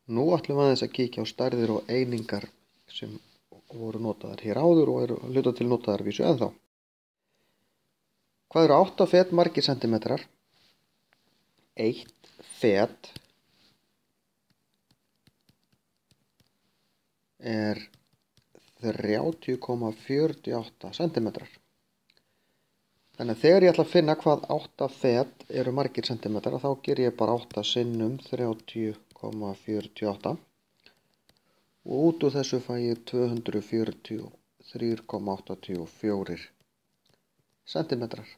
Nú ætlum við aðeins að kíkja á stærðir og einingar sem voru notaðar hér áður og eru að hluta til notaðar vísu ennþá. Hvað eru 8 fet margir sentimetrar? 1 fet er 30,48 sentimetrar. Þannig að þegar ég ætla að finna hvað 8 fet eru margir sentimetrar, þá ger ég bara 8 sinnum 30,48 og út úr þessu fæ ég 243,84 sentimetrar.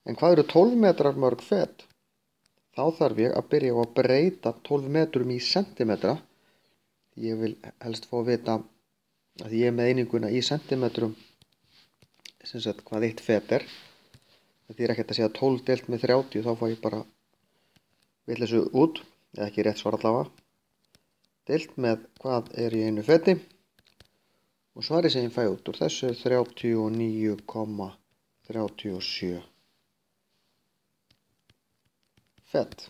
En hvað eru 12 metrar mörg fet? Þá þarf ég að byrja á að breyta 12 metrum í sentimetra. Ég vil helst fá að vita að ég er með eininguna í sentimetrum, sem sagt hvað 1 fet er. Það er ekkert að segja 12 deilt með 30, þá fá ég bara vitleysu út, eða ekki rétt svar allavega. Deilt með hvað er í einu feti og svarið sem ég fæ út úr þessu er 39,37 fet.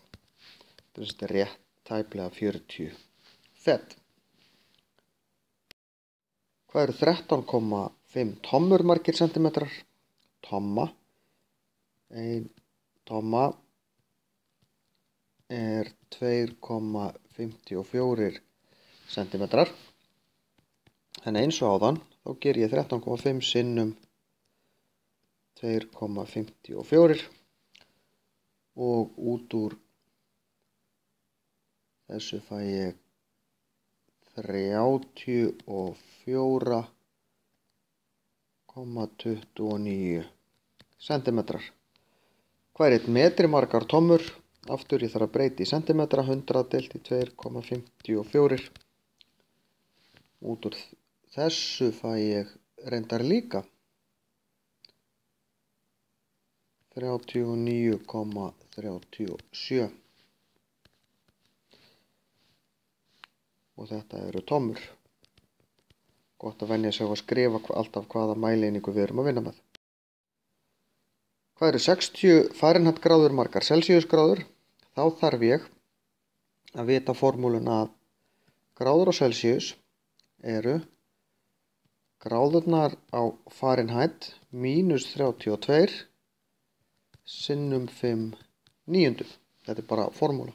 Þetta er rétt tæplega 40 fet. Hvað eru 13,5 tommur margir sentimetrar? Tomma. 1 tomma er 2,54 sentimetrar. En eins og áðan, þá ger ég 13,5 sinnum 2,54 og út úr þessu fæ ég 34,29 sentimetrar. Hvað er 1 metri margar tommur? Aftur ég þarf að breyta í sentimetra, 100 deilt í 2,54. Út úr þessu fæ ég reyndar líka 39,37 og þetta eru tommur. Gott að venja sig á að skrifa alltaf hvaða mæleiningu við erum að vinna með. Hvað eru 60 Fahrenheit gráður margar Celsius gráður? Þá þarf ég að vita formúluna að gráður á Celsius eru gráðurnar á Fahrenheit mínus 32 sinnum 5 níundum. Þetta er bara formúla.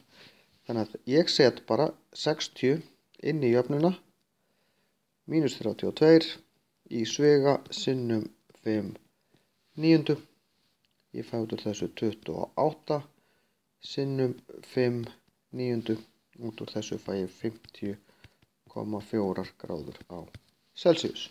Þannig að ég set bara 60 inn í jöfnuna, mínus 32 í sviga sinnum 5 níundum. Ég fæ út úr þessu 28 sinnum 5 níundum. Út úr þessu fæ ég 50,4 gráður á Celsius.